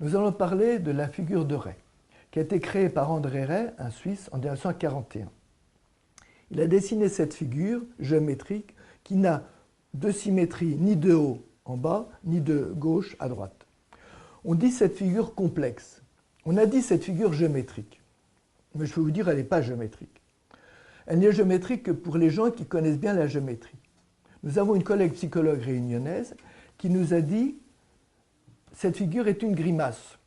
Nous allons parler de la figure de Rey, qui a été créée par André Rey, un Suisse, en 1941. Il a dessiné cette figure géométrique qui n'a de symétrie ni de haut en bas, ni de gauche à droite. On dit cette figure complexe. On a dit cette figure géométrique. Mais je peux vous dire, elle n'est pas géométrique. Elle n'est géométrique que pour les gens qui connaissent bien la géométrie. Nous avons une collègue psychologue réunionnaise qui nous a dit « cette figure est une grimace ».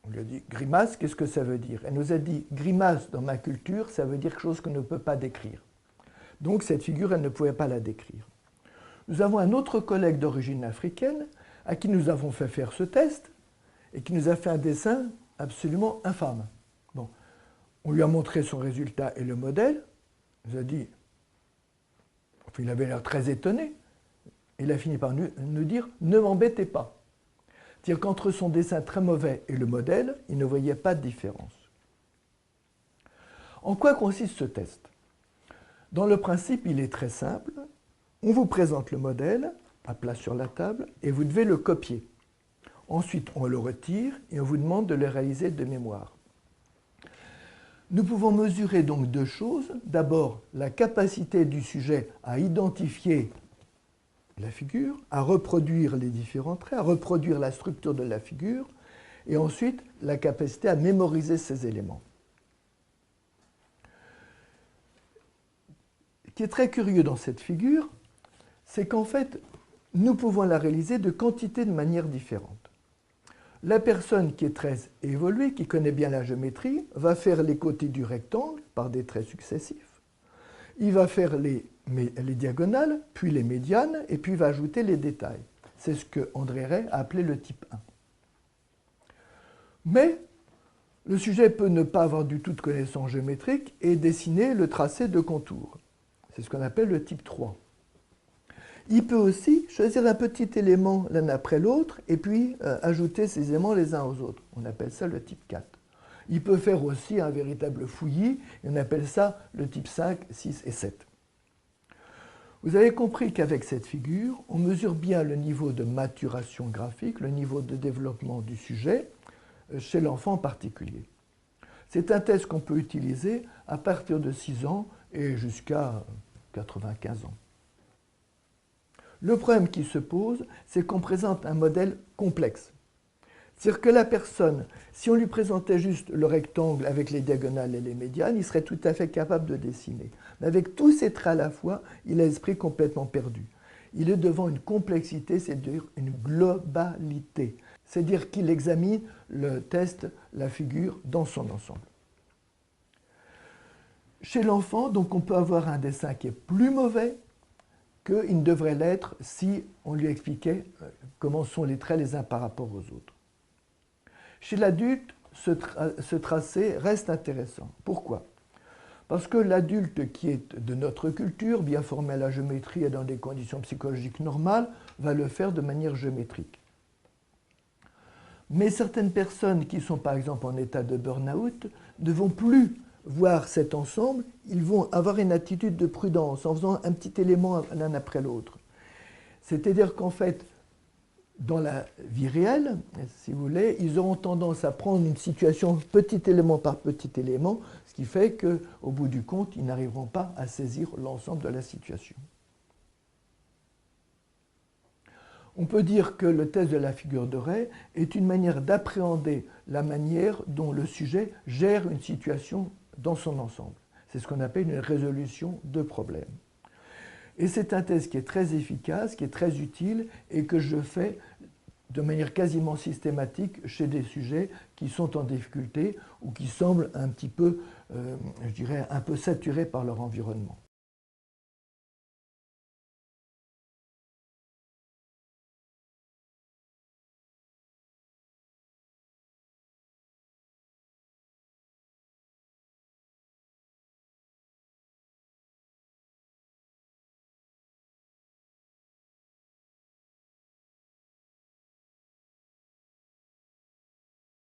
On lui a dit « grimace, qu'est-ce que ça veut dire ?» Elle nous a dit « grimace, dans ma culture, ça veut dire quelque chose qu'on ne peut pas décrire ». Donc cette figure, elle ne pouvait pas la décrire. Nous avons un autre collègue d'origine africaine à qui nous avons fait faire ce test et qui nous a fait un dessin absolument infâme. Bon. On lui a montré son résultat et le modèle. Il nous a dit, enfin, il avait l'air très étonné. Il a fini par nous dire « ne m'embêtez pas ». C'est-à-dire qu'entre son dessin très mauvais et le modèle, il ne voyait pas de différence. En quoi consiste ce test? Dans le principe, il est très simple. On vous présente le modèle à plat sur la table et vous devez le copier. Ensuite, on le retire et on vous demande de le réaliser de mémoire. Nous pouvons mesurer donc deux choses. D'abord, la capacité du sujet à identifier la figure, à reproduire les différents traits, à reproduire la structure de la figure, et ensuite la capacité à mémoriser ces éléments. Ce qui est très curieux dans cette figure, c'est qu'en fait, nous pouvons la réaliser de quantité de manières différentes. La personne qui est très évoluée, qui connaît bien la géométrie, va faire les côtés du rectangle par des traits successifs. Il va faire les diagonales, puis les médianes, et puis il va ajouter les détails. C'est ce que André Rey a appelé le type 1. Mais le sujet peut ne pas avoir du tout de connaissance géométrique et dessiner le tracé de contours. C'est ce qu'on appelle le type 3. Il peut aussi choisir un petit élément l'un après l'autre et puis ajouter ces éléments les uns aux autres. On appelle ça le type 4. Il peut faire aussi un véritable fouillis, et on appelle ça le type 5, 6 et 7. Vous avez compris qu'avec cette figure, on mesure bien le niveau de maturation graphique, le niveau de développement du sujet, chez l'enfant en particulier. C'est un test qu'on peut utiliser à partir de 6 ans et jusqu'à 95 ans. Le problème qui se pose, c'est qu'on présente un modèle complexe. C'est-à-dire que la personne, si on lui présentait juste le rectangle avec les diagonales et les médianes, il serait tout à fait capable de dessiner. Mais avec tous ces traits à la fois, il a l'esprit complètement perdu. Il est devant une complexité, c'est-à-dire une globalité. C'est-à-dire qu'il examine le test, la figure, dans son ensemble. Chez l'enfant, donc, on peut avoir un dessin qui est plus mauvais qu'il ne devrait l'être si on lui expliquait comment sont les traits les uns par rapport aux autres. Chez l'adulte, ce tracé reste intéressant. Pourquoi? Parce que l'adulte qui est de notre culture, bien formé à la géométrie et dans des conditions psychologiques normales, va le faire de manière géométrique. Mais certaines personnes qui sont par exemple en état de burn-out ne vont plus voir cet ensemble, ils vont avoir une attitude de prudence en faisant un petit élément l'un après l'autre. C'est-à-dire qu'en fait, dans la vie réelle, si vous voulez, ils auront tendance à prendre une situation petit élément par petit élément, ce qui fait qu'au bout du compte, ils n'arriveront pas à saisir l'ensemble de la situation. On peut dire que le test de la figure de Rey est une manière d'appréhender la manière dont le sujet gère une situation dans son ensemble. C'est ce qu'on appelle une résolution de problème. Et c'est un test qui est très efficace, qui est très utile et que je fais de manière quasiment systématique chez des sujets qui sont en difficulté ou qui semblent un petit peu, je dirais, un peu saturés par leur environnement.